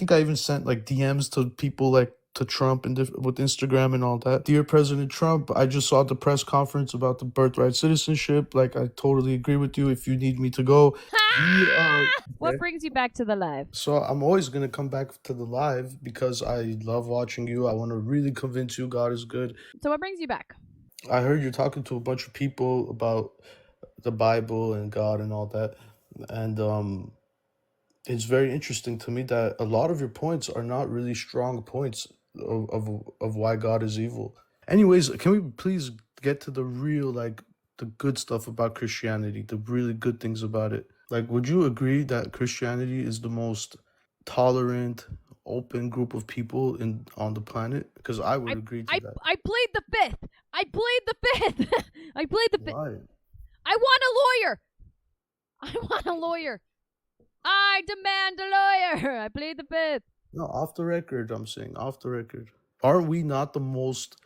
think I even sent like DMs to people like to Trump and with Instagram and all that. Dear President Trump, I just saw the press conference about the birthright citizenship. Like, I totally agree with you. If you need me to go, What brings you back to the live? so I'm always gonna come back to the live because I love watching you. I want to really convince you God is good. So what brings you back? I heard you're talking to a bunch of people about the Bible and God and all that, and it's very interesting to me that a lot of your points are not really strong points of why God is evil. Anyways, can we please get to the real, like, the good stuff about Christianity, the really good things about it? Like, would you agree that Christianity is the most tolerant, open group of people in on the planet? Because I would agree to that. I played the fifth. I played the fifth. I played the fifth. Why? I want a lawyer. I want a lawyer. I demand a lawyer. I played the fifth. No, off the record, I'm saying, off the record. Are we not the most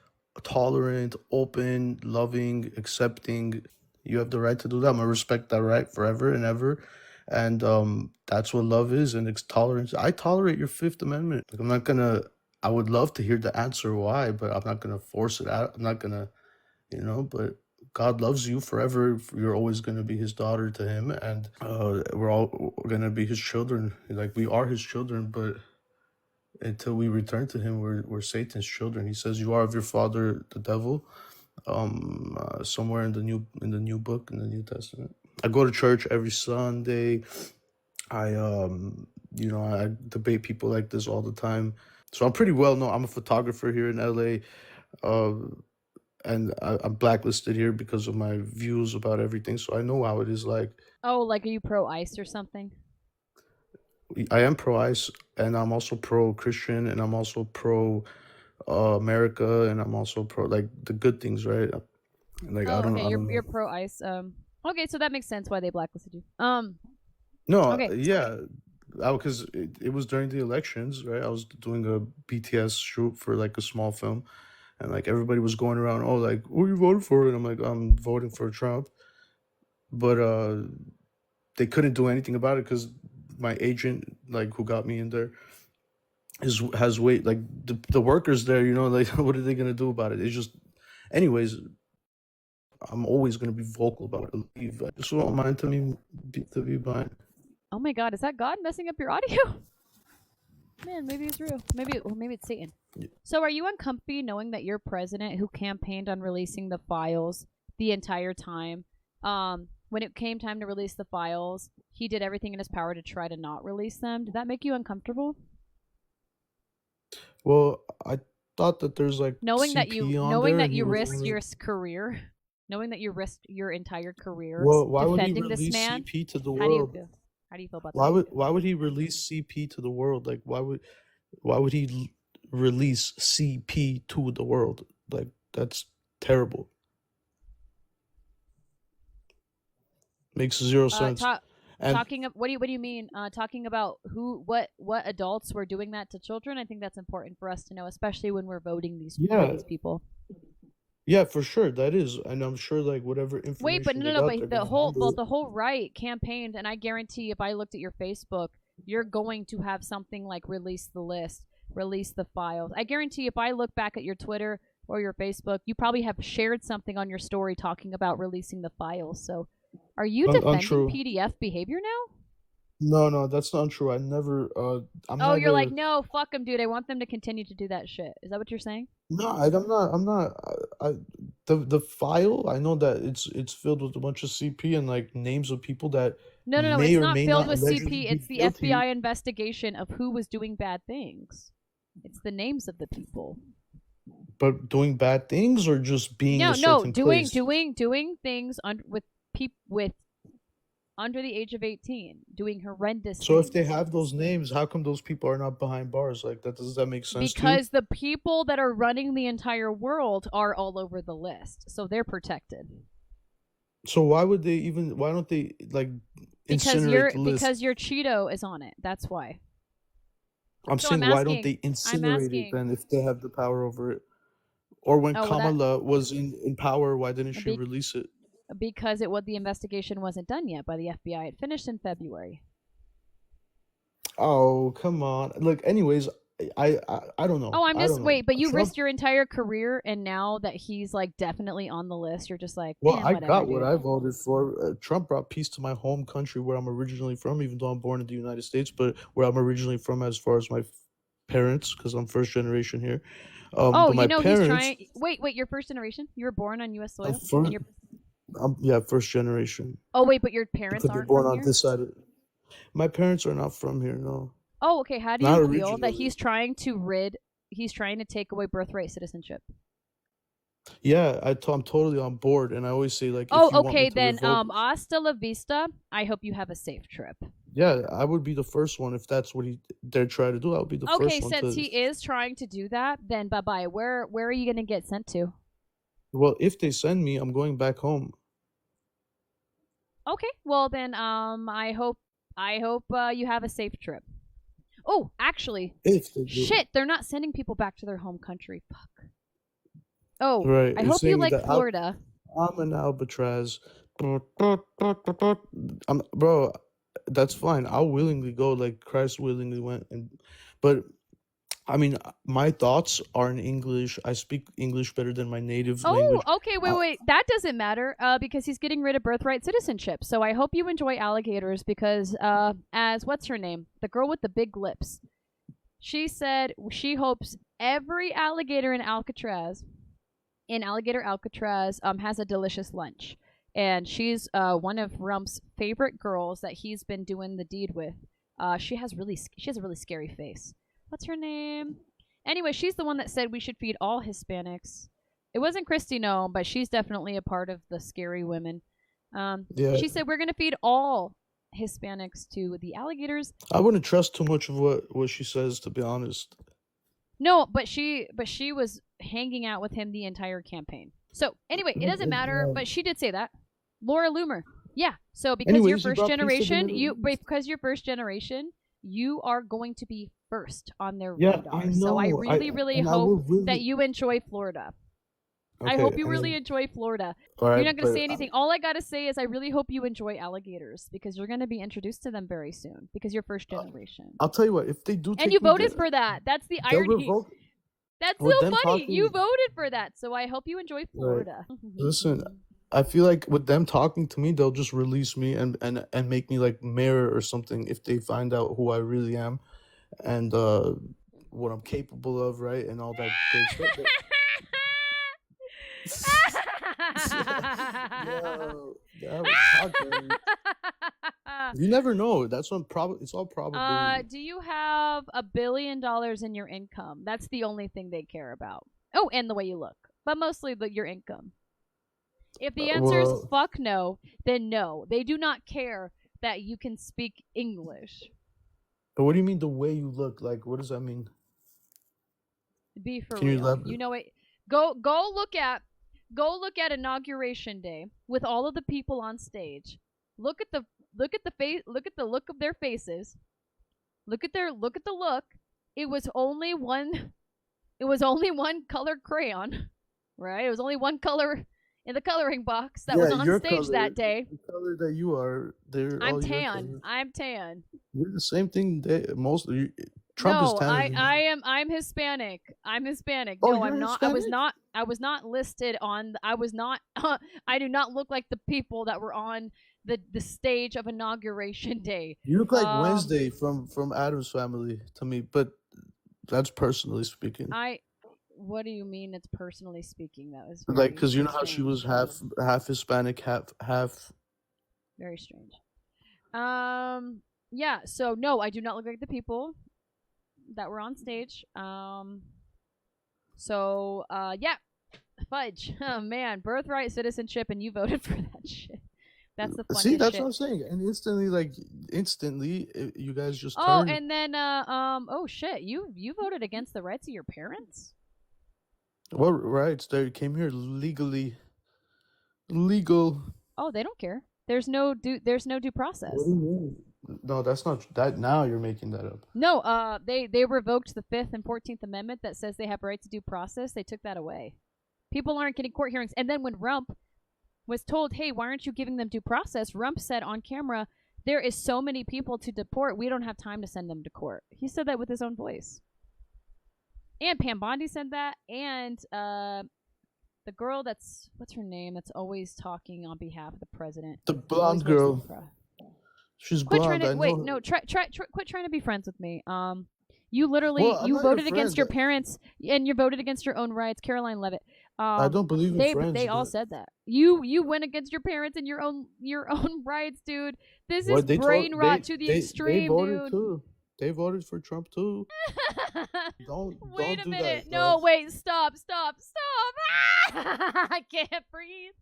tolerant, open, loving, accepting? You have the right to do that. I'm gonna respect that right forever and ever. And that's what love is, and it's tolerance. I tolerate your Fifth Amendment. Like, I'm not gonna. I would love to hear the answer why, but I'm not gonna force it out. I'm not gonna, But God loves you forever. You're always gonna be His daughter to Him, and we're all gonna be His children. Like, we are His children, but until we return to Him, we're Satan's children. He says, "You are of your father, the devil." Somewhere in the new book, in the New Testament. I go to church every Sunday. I debate people like this all the time. So I'm pretty well known. I'm a photographer here in LA, and I'm blacklisted here because of my views about everything. So I know how it is like. Oh, like are you pro-ICE or something? I am pro-ICE, and I'm also pro-Christian, and I'm also pro-America, and I'm also pro, like, the good things, right? Like, I don't okay, know. you're pro-ICE. Okay, so that makes sense why they blacklisted you. No, Okay. yeah, because it was during the elections, right? I was doing a BTS shoot for like a small film, and like everybody was going around, oh, like, who are you voting for? And I'm like, I'm voting for Trump, but they couldn't do anything about it because my agent, like, who got me in there, has weight, like, the workers there, like, what are they gonna do about it? It's just, anyways. I'm always gonna be vocal about it. I just don't mind to be blind. Oh my God, is that God messing up your audio? Man, maybe it's real. Maybe it's Satan. Yeah. So are you uncomfy knowing that your president, who campaigned on releasing the files the entire time, when it came time to release the files, he did everything in his power to try to not release them? Did that make you uncomfortable? Well, I thought that there's like knowing CP that you on knowing there, that and you he was risked only. your career, knowing that you risked your entire career Well, why would he defending this release man. CP to the How do you world? feel? How do you feel about Why that? would he release CP to the world? Like, why would he release CP to the world? Like, that's terrible. Makes zero sense. And Talking of what do you mean? Talking about what adults were doing that to children. I think that's important for us to know, especially when we're voting for these people. yeah, for sure that is, and I'm sure like whatever information. Wait, but they no, got, but the whole right campaigned, and I guarantee if I looked at your Facebook, you're going to have something like release the list, release the files. I guarantee if I look back at your Twitter or your Facebook, you probably have shared something on your story talking about releasing the files. So, are you defending Untrue. PDF behavior now? No, that's not true. I never. You're like, no, fuck them, dude. I want them to continue to do that shit. Is that what you're saying? No, I'm not. I'm not. The file. I know that it's filled with a bunch of CP and like names of people that No, may it's or not may filled not with allegedly CP. It's be the guilty. FBI investigation of who was doing bad things. It's the names of the people. But doing bad things or just being in a certain place? doing things with under the age of 18, doing horrendous So things. if they have those names, how come those people are not behind bars? Like, that, does that make sense because to you? the people that are running the entire world are all over the list, so they're protected. So why don't they like incinerate the list? Because your Cheeto is on it. That's why. I'm saying, why don't they incinerate it then if they have the power over it? Or when Kamala was in power, why didn't she release it? Because the investigation wasn't done yet by the FBI. It finished in February. Oh, come on. Look, anyways, I don't know. Oh, I'm I just don't know. wait, but you Trump. risked your entire career, and now that he's like definitely on the list, you're just like, Well, I whatever, got what dude. I voted for. Trump brought peace to my home country where I'm originally from, even though I'm born in the United States, but where I'm originally from as far as my parents, because I'm first generation here. Oh, But you my know he's parents, trying. Wait, you're first generation. You were born on U.S. I'm soil, and first, you're. yeah, first generation. Oh wait, but your I parents could be aren't born from on here. this side. My parents are not from here, no, Oh, okay. How do you not feel that originally. he's trying to rid? He's trying to take away birthright citizenship. Yeah, I'm totally on board, and I always say like, Oh, if you want me okay to then. revoke, Hasta la vista. I hope you have a safe trip. yeah, I would be the first one if that's what they're trying to do. I would be the Okay, first one since to. he is trying to do that, then bye bye. Where are you gonna get sent to? Well, if they send me, I'm going back home. Okay, well then I hope you have a safe trip. Oh, actually, If they do, shit, they're not sending people back to their home country. Fuck. Oh, right? I It's hope you saying like that Florida. I'm an Albatross. Bro, that's fine. I'll willingly go like Christ willingly went, but I mean, my thoughts are in English. I speak English better than my native Oh, language. okay, wait. That doesn't matter because he's getting rid of birthright citizenship. So I hope you enjoy alligators because as what's her name? The girl with the big lips. She said she hopes every alligator in Alligator Alcatraz has a delicious lunch. And she's one of Rump's favorite girls that he's been doing the deed with. She has a really scary face. What's her name? Anyway, she's the one that said we should feed all Hispanics. It wasn't Christy, no, but she's definitely a part of the scary women. Yeah, She said we're gonna feed all Hispanics to the alligators. I wouldn't trust too much of what she says, to be honest. No, but she was hanging out with him the entire campaign. So anyway, it doesn't matter. Yeah. But she did say that. Laura Loomer. Yeah. So Anyways, he brought peace to the Middle East. because you're first generation, you are going to be first on their Yeah, I radar. So I know. really I will hope that really. you enjoy Florida. I Okay, hope you I really mean, enjoy Florida. all You're right, not going to but say anything. All I got to say is I really hope you enjoy alligators because you're going to be introduced to them very soon because you're first generation. I'll tell you what. If they do And take you me, voted for that. That's the they'll irony. revoke. That's With so them funny. You talking, voted for that. So I hope you enjoy right? Florida. Listen, I feel like with them talking to me, they'll just release me and make me like mayor or something if they find out who I really am and what I'm capable of, right? And all that great stuff. Yo, that was talking. You never know. That's what probably. It's all probability. Do you have $1 billion in your income? That's the only thing they care about. Oh, and the way you look, but mostly your income. If the answer is Well, fuck no, then no. They do not care that you can speak English. but what do you mean the way you look? Like, what does that mean? Be for Can you real. elaborate? You know it. Go look at inauguration day with all of the people on stage. Look at the look of their faces. Look at the look. It was only one colored crayon, right? It was only one color in the coloring box that was Yeah, on your stage color, that day. the color that you are, they're I'm all your tan. color. I'm tan. We're the same thing. Trump is No, tanner than you. I'm Hispanic. I'm Hispanic. Oh, No, I'm you're not. Hispanic? I was not listed on I was not I do not look like the people that were on the stage of inauguration day. You look like Um Wednesday from Adam's Family to me, but that's personally speaking. I what do you mean it's personally speaking? That was Like, very cause you know how she was strange. half Hispanic, half. Very strange. Yeah, so no, I do not look like the people that were on stage. Yeah, fudge. Oh man, birthright citizenship and you voted for that shit. That's the See, funniest that's what shit. I'm saying. And instantly, you guys just Oh, turn. and then oh shit, you voted against the rights of your parents? What rights? They came here legally. Legal. Oh, they don't care. There's no due What process. do you mean? No, that's not that. Now you're making that up. No, they revoked the 5th and 14th Amendment that says they have right to due process. They took that away. People aren't getting court hearings. And then when Rump was told, "Hey, why aren't you giving them due process?" Rump said on camera there is so many people to deport, we don't have time to send them to court. He said that with his own voice. And Pam Bondi said that, and the girl that's, what's her name, that's always talking on behalf of the president. The blonde girl. She's Quit blonde. trying to, wait, no, quit trying to be friends with me. You literally, you voted against your parents, and you voted against your own rights. Caroline Levitt. I don't believe in friends. They all said that. You went against your parents and your own rights, dude. This is brain rot to the extreme, they voted dude. Too. They voted for Trump too. Wait a minute. That, no, wait, stop. I can't breathe.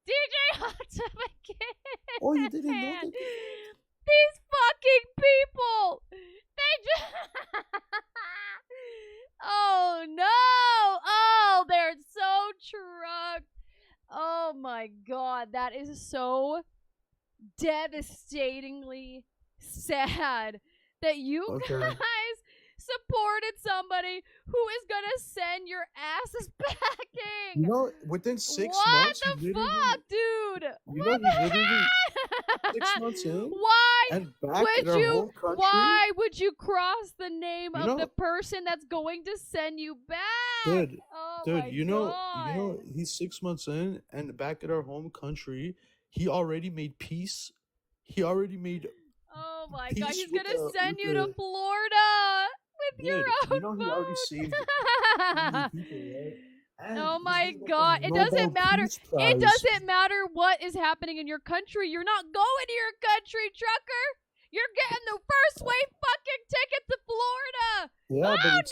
DJ Hot again. Oh, you didn't know that? These fucking people. They just Oh no. Oh, they're so trucked. Oh my god, that is so devastatingly sad that you guys supported somebody who is gonna send your asses packing. You know, within 6 months. What the fuck, dude? You know, he literally 6 months in. Why would you cross the name of the person that's going to send you back? Dude, you know, he's 6 months in, and back at our home country, he already made peace. He already made. Oh my god, he's gonna send you to Florida with your own You know, he already saved people, right? Oh my god, it doesn't matter. It doesn't matter what is happening in your country. You're not going to your country, trucker. You're getting the first wave fucking ticket to Florida. Yeah, but it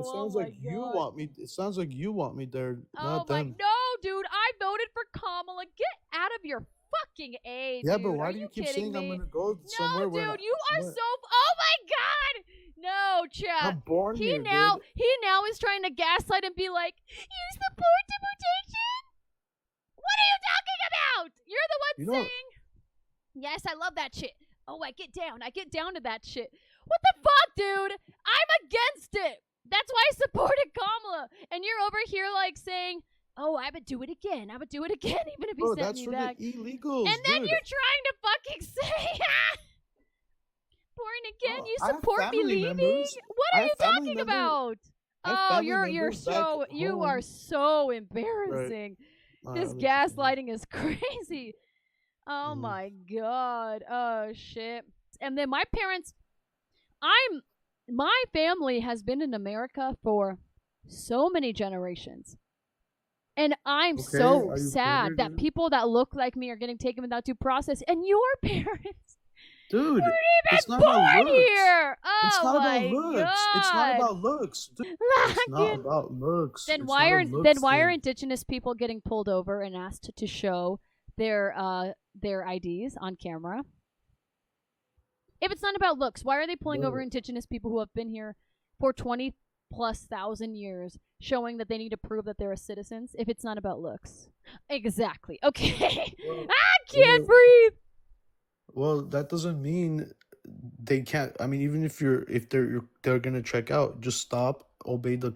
sounds like you want me. It sounds like you want me there, not them. No, dude, I voted for Kamala. Get out of your fucking age. Yeah, dude. but why do you keep saying I'm gonna go somewhere? No, dude, you are so. Oh my god. No, Chad. I'm born here, He now is trying to gaslight and be like, you support deportation? What are you talking about? You're the one saying, yes, I love that shit. Oh, I get down to that shit. What the fuck, dude? I'm against it. That's why I supported Kamala. And you're over here like saying, oh, I would do it again. Even if he sent me back. The illegals, and then you're trying to fucking say, born again, you support me leaving? What are you talking about? Oh, you are so embarrassing. Right. This gaslighting is crazy. Oh my god. Oh shit. And then my family has been in America for so many generations. And I'm so sad that people that look like me are getting taken without due process. And your parents, dude, it's not about looks. Here. Oh it's not my about looks. God. It's not about looks. Dude, it's not about looks. Then why are indigenous people getting pulled over and asked to show their IDs on camera? If it's not about looks, why are they pulling over indigenous people who have been here for 20,000+ years, showing that they need to prove that they're citizens if it's not about looks? Exactly. Okay. I can't breathe. Well, that doesn't mean they can't. I mean, even if they're gonna check out, just stop, obey the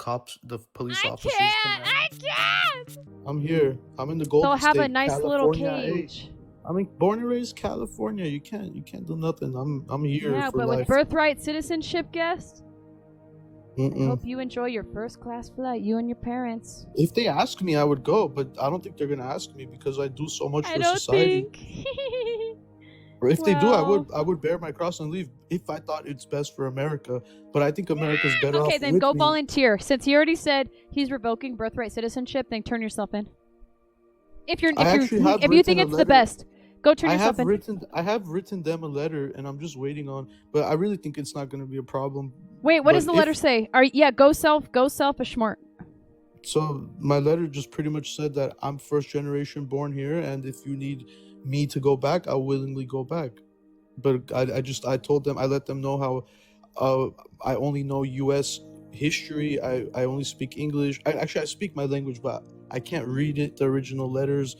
police officers. I can't. I'm here. I'm in the Golden State. They'll have a nice little California. cage. I mean, born and raised California. You can't do nothing. I'm here. Yeah, for but life. with Birthright Citizenship guest, I hope you enjoy your first class flight, you and your parents. If they ask me, I would go, but I don't think they're gonna ask me because I do so much for society. Or if they do, I would bear my cross and leave if I thought it's best for America. But I think America's better off. Okay, then go volunteer. Since he already said he's revoking birthright citizenship, then turn yourself in. If you think it's the best, go turn yourself in. I have written them a letter, and I'm just waiting on. But I really think it's not going to be a problem. Wait, what does the letter say? Go selfish smart. So my letter just pretty much said that I'm first generation born here, and if you need me to go back, I'll willingly go back. But I told them, I let them know how I only know U.S. history. I only speak English. I speak my language, but I can't read it, the original letters,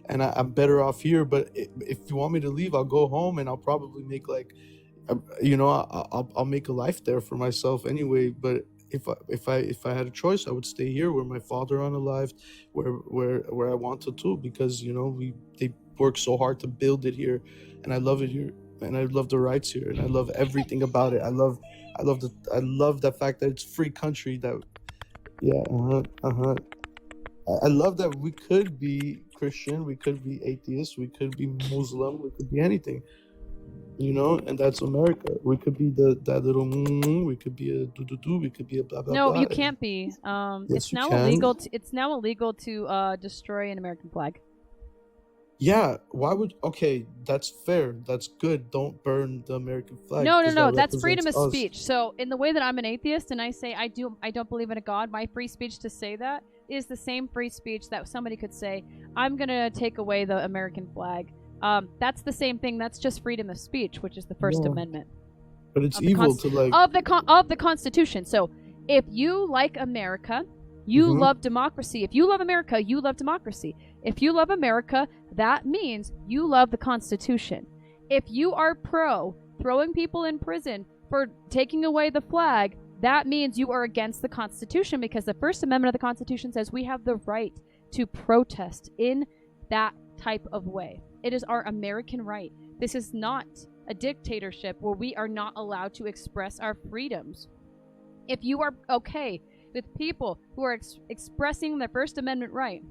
and I'm better off here. But if you want me to leave, I'll go home, and I'll probably make I'll make a life there for myself anyway. But if I had a choice, I would stay here where my father unalived, where I wanted to, because worked so hard to build it here, and I love it here, and I love the rights here, and I love everything about it. I love the fact that it's free country. That yeah, I love that we could be Christian, we could be atheist, we could be Muslim, we could be anything, and that's America. We could be that little, we could be a do, we could be a blah blah No, blah. you can't be. Yes, It's you now can. illegal. It's now illegal to destroy an American flag. Yeah, why would? Okay, that's fair. That's good. Don't burn the American flag. No, 'cause that's freedom of represents us. speech. So, in the way that I'm an atheist and I say I don't believe in a God, my free speech to say that is the same free speech that somebody could say, I'm gonna take away the American flag. That's the same thing. That's just freedom of speech, which is the First Yeah. Amendment But it's of the evil to like. of the Constitution. So, if you like America, you Mhm. love democracy. If you love America, you love democracy. If you love America, that means you love the Constitution. If you are pro throwing people in prison for taking away the flag, that means you are against the Constitution, because the First Amendment of the Constitution says we have the right to protest in that type of way. It is our American right. This is not a dictatorship where we are not allowed to express our freedoms. If you are okay with people who are expressing their First Amendment right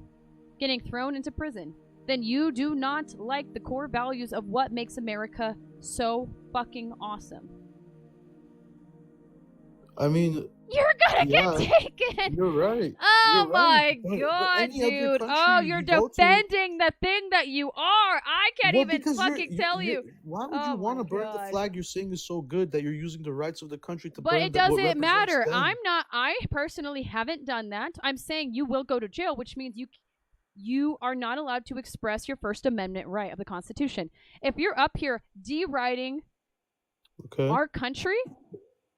getting thrown into prison, then you do not like the core values of what makes America so fucking awesome. I mean, You're gonna yeah, get taken. you're right. Oh You're my right. But god, any other dude. country Oh, you're you go to- defending the thing that you are. I can't Well, even because fucking tell you. Why would Oh you want my to burn the God. flag you're saying is so good that you're using the rights of the country to But burn it what doesn't represents matter. them? I personally haven't done that. I'm saying you will go to jail, which means you are not allowed to express your First Amendment right of the Constitution. If you're up here deriding Okay. our country,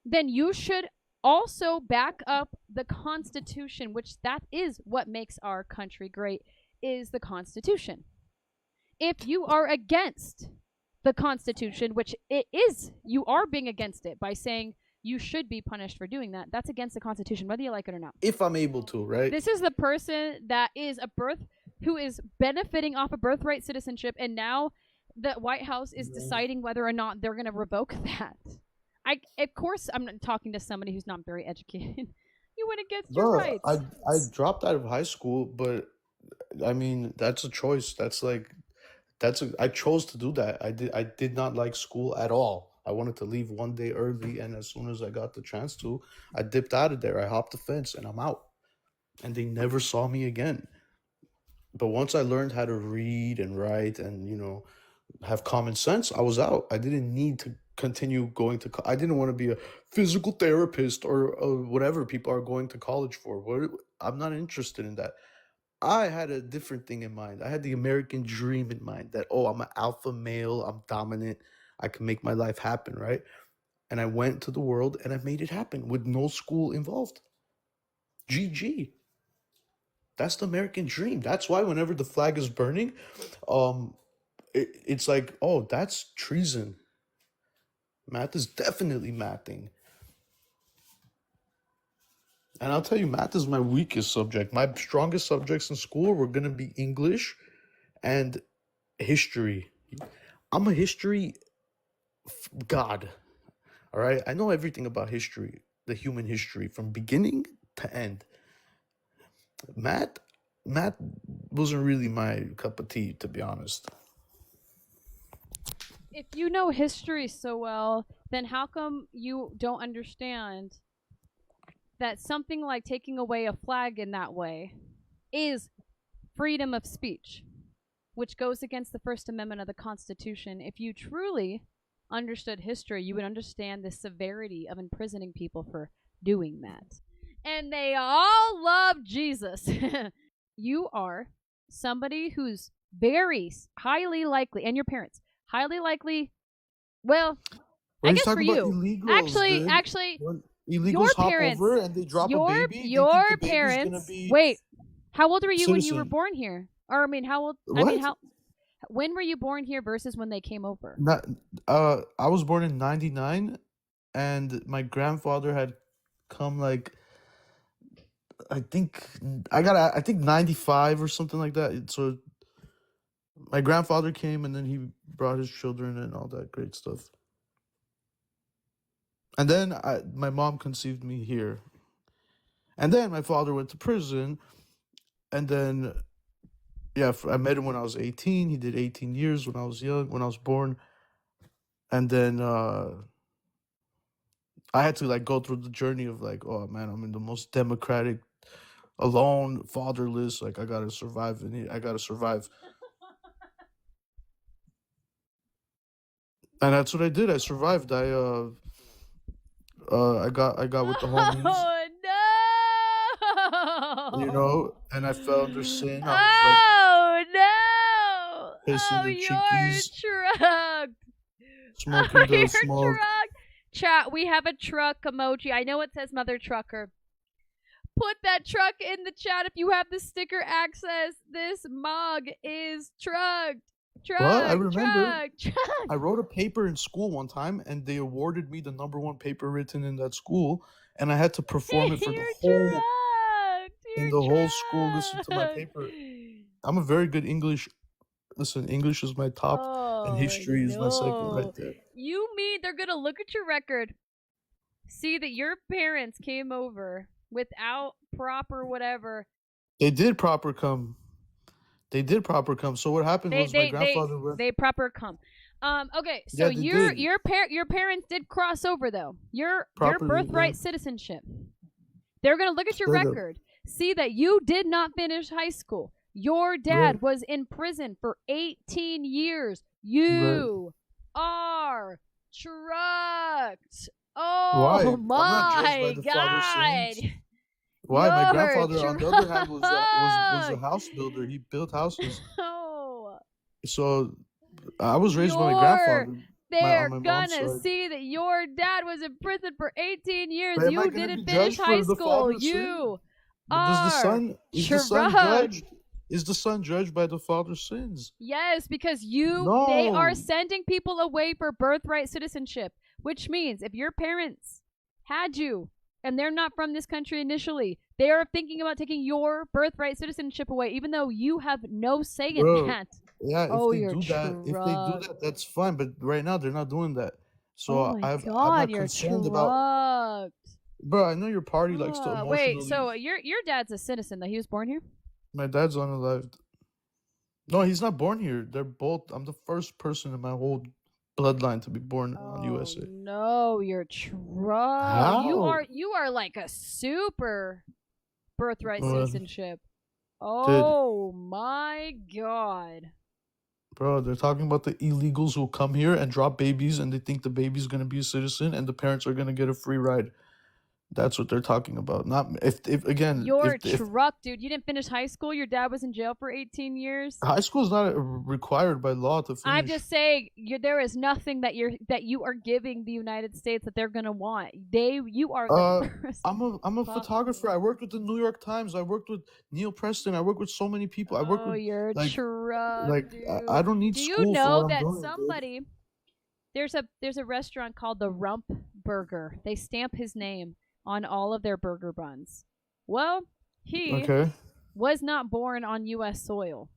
then you should also back up the Constitution, which that is what makes our country great, is the Constitution. If you are against the Constitution, which it is, you are being against it by saying you should be punished for doing that. That's against the Constitution, whether you like it or not. If I'm able to, right? This is the person that is who is benefiting off of birthright citizenship, and now the White House is deciding whether or not they're going to revoke that. Of course, I'm not talking to somebody who's not very educated. You went against your Bro, rights. I dropped out of high school, but I mean that's a choice. I chose to do that. I did not like school at all. I wanted to leave one day early, and as soon as I got the chance to, I dipped out of there. I hopped the fence, and I'm out. And they never saw me again. But once I learned how to read and write and have common sense, I was out. I didn't need to continue going to. I didn't want to be a physical therapist or whatever people are going to college for. I'm not interested in that. I had a different thing in mind. I had the American dream in mind that, oh, I'm an alpha male, I'm dominant, I can make my life happen, right? And I went to the world and I made it happen with no school involved. GG. That's the American dream. That's why whenever the flag is burning, it's like, oh, that's treason. Math is definitely mathing. And I'll tell you, math is my weakest subject. My strongest subjects in school were going to be English and history. I'm a history god. All right? I know everything about history, the human history, from beginning to end. Math wasn't really my cup of tea, to be honest. If you know history so well, then how come you don't understand that something like taking away a flag in that way is freedom of speech, which goes against the First Amendment of the Constitution? If you truly understood history, you would understand the severity of imprisoning people for doing that. And they all love Jesus. You are somebody who's very highly likely, and your parents, highly likely, well, What I are guess for talking about? you. Illegals, Actually, when your illegals hop parents, over and they drop a baby, they think your the baby's parents. gonna be Wait, how old were you when you were citizen. born here? Or I mean, how old? I What? mean, when were you born here versus when they came over? Not, I was born in '99, and my grandfather had come like I think I think '95 or something like that. So My grandfather came, and then he brought his children and all that great stuff. And then my mom conceived me here. And then my father went to prison. And then, yeah, I met him when I was 18. He did 18 years when I was young, when I was born. And then I had to like go through the journey of like, oh man, I'm in the most democratic, alone, fatherless. Like I gotta survive, and I gotta survive. And that's what I did. I survived. I got with the homies, Oh you no! know, and I fell under sin. I was like Oh no! pissing Oh, the you're chickies, trucked. smoking Oh, the you're smoke. trucked. Chat, we have a truck emoji. I know it says Mother Trucker. Put that truck in the chat if you have the sticker access. This mug is trucked. What? I Truck, remember truck, truck. I wrote a paper in school one time, and they awarded me the #1 paper written in that school, and I had to perform it for You're trucked. in You're the whole school. Listen to my trucked. paper. I'm a very good English. Listen, English is my top, and Oh history is my second, no. right there. You mean they're gonna look at your record, see that your parents came over without proper whatever. They did proper come. They did proper come. So what happened was my grandfather went. They proper come. Okay, so Yeah, they did. your parents did cross over though. Your Properly, birthright yeah. citizenship. They're gonna look at your Straight up. record, see that you did not finish high school. Your dad Right. was in prison for 18 years. Right. You are trucked. Why? Oh I'm not judged by my the father's god. sins. Why? My You're grandfather, on the other hand, was a trucked. house builder. He built houses. Oh. So I was raised by my grandfather. They're On my mom's gonna side. see that your dad was in prison for 18 years. But am I You gonna didn't be finish judged high for the school. father's sin? You But does the are son is the son trucked. judged? Is the son judged by the father's sins? Yes, because they are No. sending people away for birthright citizenship, which means if your parents had you and they're not from this country initially, they are thinking about taking your birthright citizenship away, even though you have no say in Bro, that. yeah, Oh, if you're they do trucked. that, that's fine. But right now they're not doing that. So Oh my I'm god, not you're concerned about. trucked. Bro, I know your party likes to Wait, emotionally. so your dad's a citizen though. He was born here? My dad's unalived. No, he's not born here. They're both. I'm the first person in my whole bloodline to be born on USA. No, you're trucked. How? You are like a super birthright Well, citizenship. Dude, Oh my god. bro, they're talking about the illegals who come here and drop babies, and they think the baby's gonna be a citizen, and the parents are gonna get a free ride. That's what they're talking about. Not if again, You're if trucked, dude. You didn't finish high school. Your dad was in jail for 18 years. high school is not required by law to I'm finish. just saying, there is nothing that you are giving the United States that they're gonna want. You are the first. I'm a photographer. I worked with the New York Times. I worked with Neil Preston. I worked with so many people. I worked with you're like trucked, dude. I don't need Do school you for know what I'm that doing, dude. somebody there's a restaurant called the Rump Burger. They stamp his name on all of their burger buns. Well, he Okay. was not born on U.S. soil.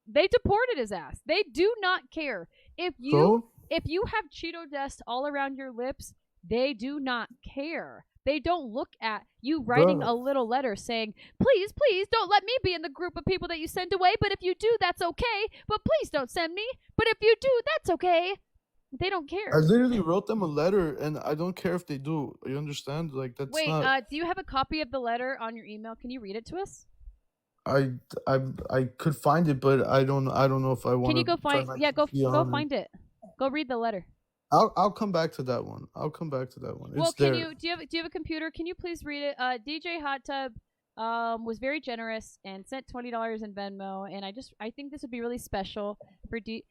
They deported his ass. They do not care if So you have Cheeto dust all around your lips. They do not care. They don't look at you writing Bro, a little letter saying, please, please don't let me be in the group of people that you send away. But if you do, that's okay. But please don't send me. But if you do, that's okay. They don't I care. literally wrote them a letter, and I don't care if they do. You understand? Like that's Wait, not. do you have a copy of the letter on your email? Can you read it to us? I could find it, but I don't know if I want Can you to go turn find? my Yeah, go PC on. find it. Go read the letter. I'll come back to that one. I'll come back to that one. Well, It's there. do you have a computer? Can you please read it? DJ Hot Tub was very generous and sent $20 in Venmo, and I think this would be really special for DJ.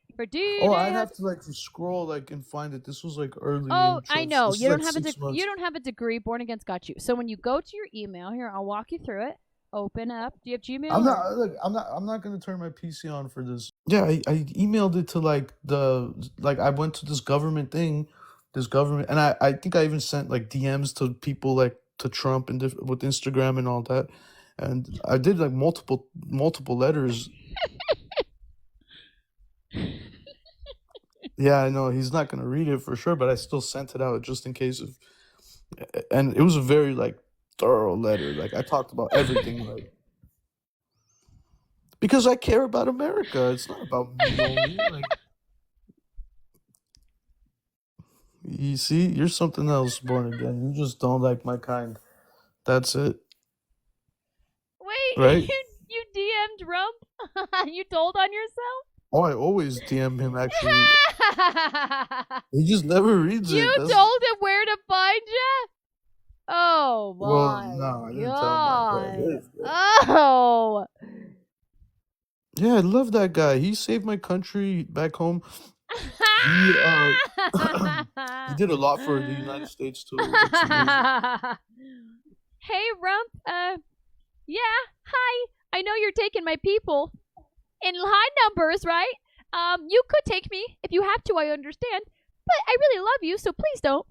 Oh, I'd have to like scroll like and find it. This was like early. Oh, in I know. This You is, don't like, have 6 months. you don't have a degree. Born Against got you. So when you go to your email here, I'll walk you through it. Open up. Do you have Gmail? I'm not gonna turn my PC on for this. Yeah, I emailed it to I went to this government thing, and I think I even sent like DMs to people like to Trump and with Instagram and all that, and I did like multiple letters. Yeah, I know he's not gonna read it for sure, but I still sent it out just in case of. And it was a very like thorough letter. Like I talked about everything, like because I care about America. It's not about me only. Like you see, you're something else, born again. You just don't like my kind. That's it, Wait, right? you DM'd Rump? You told on yourself? Oh, I always DM him. Actually, he just never reads You it. That's told him where to find you? Oh well, my no, I didn't tell him like god. that. Oh. Yeah, I love that guy. He saved my country back home. He he did a lot for the United States too. It's amazing. Hey, Rump. Yeah. Hi. I know you're taking my people in high numbers, right? You could take me if you have to. I understand, but I really love you, so please don't.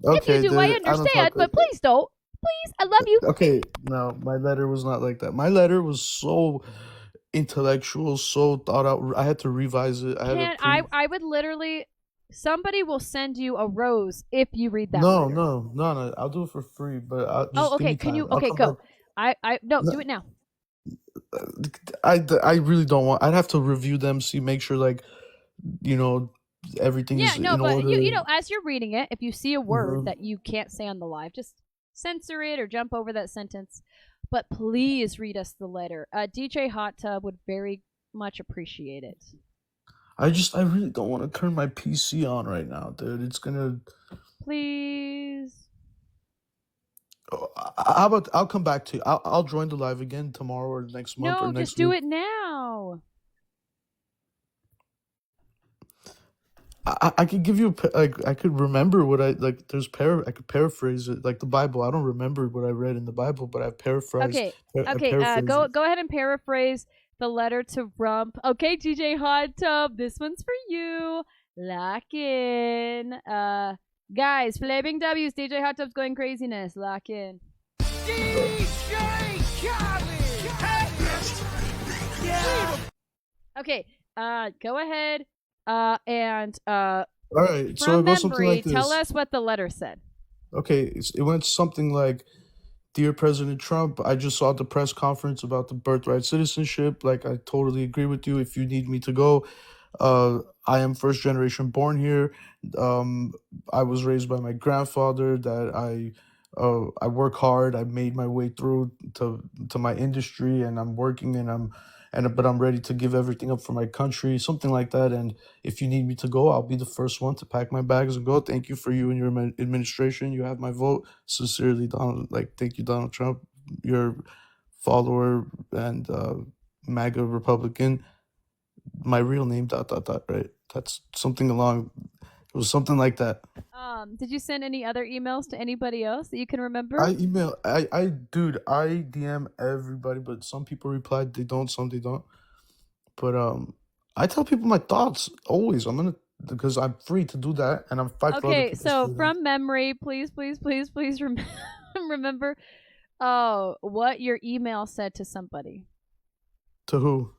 If you Okay, do, I I don't understand, talk but like that. please don't. Please, I love you. Okay, no, my letter was not like that. My letter was so intellectual, so thought out. I had to revise it. I had a Can I would literally somebody will send you a rose if you read that no, letter. no, no, no. I'll do it for free, but Oh, just give okay. me Can time. you I'll okay, come back. go. I no, No, do it now. I really don't want. I'd have to review them, see, make sure like you know everything Yeah, is no, in but you order. know, as you're reading it, if you see a word Mhm. that you can't say on the live, just censor it or jump over that sentence. But please read us the letter. DJ Hot Tub would very much appreciate it. I really don't want to turn my PC on right now, dude. It's gonna. Please. Oh, how about I'll come back to you. I'll join the live again tomorrow or next month or No, just next do week. it now. I could give you like I could remember what I like. There's I could paraphrase it like the Bible. I don't remember what I read in the Bible, but Okay. I Okay, paraphrased it. go ahead and paraphrase the letter to Rump. Okay, DJ Hot Tub, this one's for you. Lock in. Guys, Flaming W's, DJ Hot Tub's going craziness. Lock in. DJ Khaled! Yeah! Okay, go ahead. And All right, so from it goes something memory, like tell this. us what the letter said. Okay, it went something like, "Dear President Trump, I just saw the press conference about the birthright citizenship. Like, I totally agree with you. If you need me to go, I am first generation born here. Um, I was raised by my grandfather. That I work hard. I made my way through to my industry, and I'm working, but I'm ready to give everything up for my country, something like that. And if you need me to go, I'll be the first one to pack my bags and go. Thank you for you and your administration. You have my vote. Sincerely, Donald. Like, thank you, Donald Trump. Your follower and MAGA Republican. My real name dot dot dot, right? That's something along. It was something like that. Did you send any other emails to anybody else that you can remember? Dude, I DM everybody, but some people replied. They don't. Some they don't. But I tell people my thoughts always. I'm gonna because I'm free to do that, and I'm fight for other Okay, people's so freedom. from memory, please remember what your email said to somebody. To who?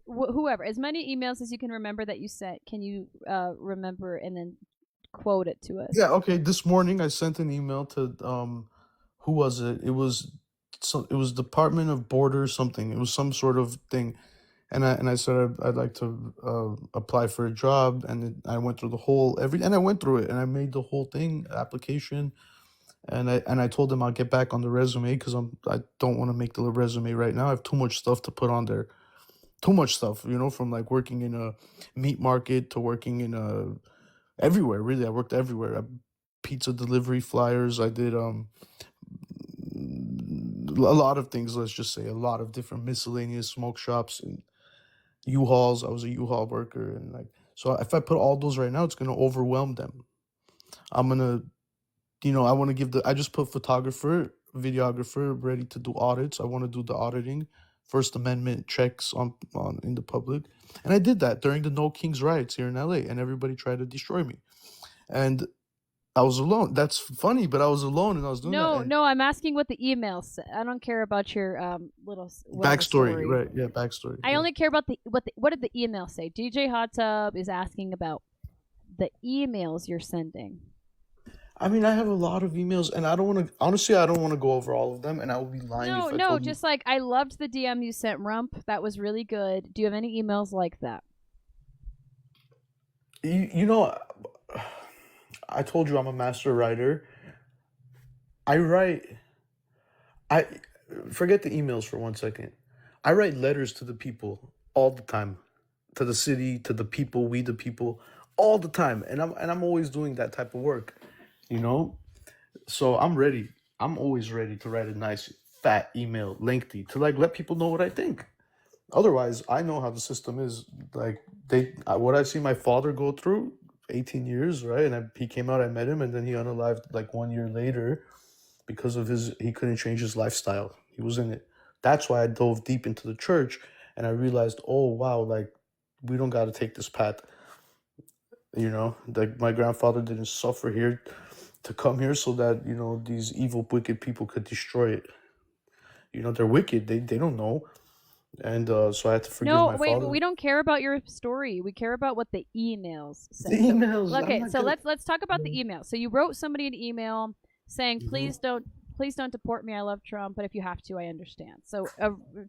Whoever, as many emails as you can remember that you sent. Can you remember and then quote it to us? Yeah. Okay. This morning I sent an email to who was it? It was Department of Border something. It was some sort of thing, and I said I'd like to apply for a job, and I went through the whole and I went through it, and I made the whole thing application, and I told them I'll get back on the resume because I don't want to make the resume right now. I have too much stuff to put on there, too much stuff, from like working in a meat market to working in a everywhere. Really, I worked everywhere. Pizza delivery flyers. I did a lot of things. Let's just say a lot of different miscellaneous smoke shops and U-Hauls. I was a U-Haul worker, and like so, if I put all those right now, it's gonna overwhelm them. I'm gonna, I want to give I just put photographer, videographer, ready to do audits. I want to do the auditing, First Amendment checks on in the public, and I did that during the No Kings riots here in LA, and everybody tried to destroy me, and I was alone. That's funny, but I was alone and I was doing that. No, And no, I'm asking what the email said. I don't care about your little whatever backstory, story. right? Yeah, backstory. I yeah. only care about what did the email say? DJ Hot Tub is asking about the emails you're sending. I mean, I have a lot of emails, and I don't want to. Honestly, I don't want to go over all of them, and I would be lying No, if I no, told you. just like I loved the DM you sent, Rump. That was really good. Do you have any emails like that? You know, I told you I'm a master writer. I write. I forget the emails for 1 second. I write letters to the people all the time, to the city, to the people, we the people, all the time, and I'm always doing that type of work, you know. So I'm ready. I'm always ready to write a nice fat email, lengthy, to like let people know what I think. Otherwise, I know how the system is. Like what I see my father go through, 18 years, right? And he came out, I met him, and then he unalived like 1 year later because of he couldn't change his lifestyle. He was in it. That's why I dove deep into the church, and I realized, oh wow, like we don't got to take this path. You know, like my grandfather didn't suffer here to come here so that these evil, wicked people could destroy it. They're wicked. They don't know. And so I had to forgive No, my wait, but father. we don't care about your story. We care about what the emails say. The emails. So, okay, I'm not so gonna- let's talk about the email. So you wrote somebody an email saying, Mhm. please don't deport me. I love Trump, but if you have to, I understand. So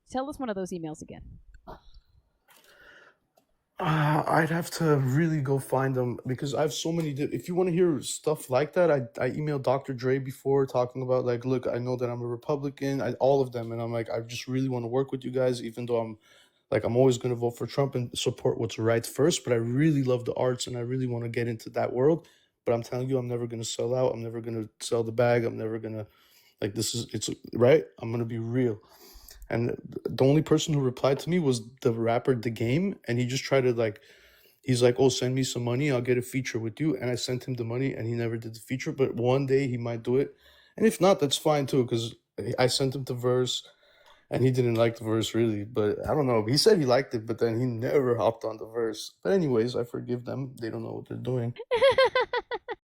tell us one of those emails again. I'd have to really go find them because I have so many. If you want to hear stuff like that, I emailed Dr. Dre before talking about like, look, I know that I'm a Republican, all of them, and I'm like, I just really want to work with you guys, even though I'm always going to vote for Trump and support what's right first. But I really love the arts and I really want to get into that world. But I'm telling you, I'm never going to sell out. I'm never going to sell the bag. I'm never going to it's right. I'm going to be real. And the only person who replied to me was the rapper The Game, and he just tried to he's like, oh, send me some money, I'll get a feature with you. And I sent him the money, and he never did the feature. But one day he might do it, and if not, that's fine too, because I sent him the verse, and he didn't like the verse really. But I don't know. He said he liked it, but then he never hopped on the verse. But anyways, I forgive them. They don't know what they're doing.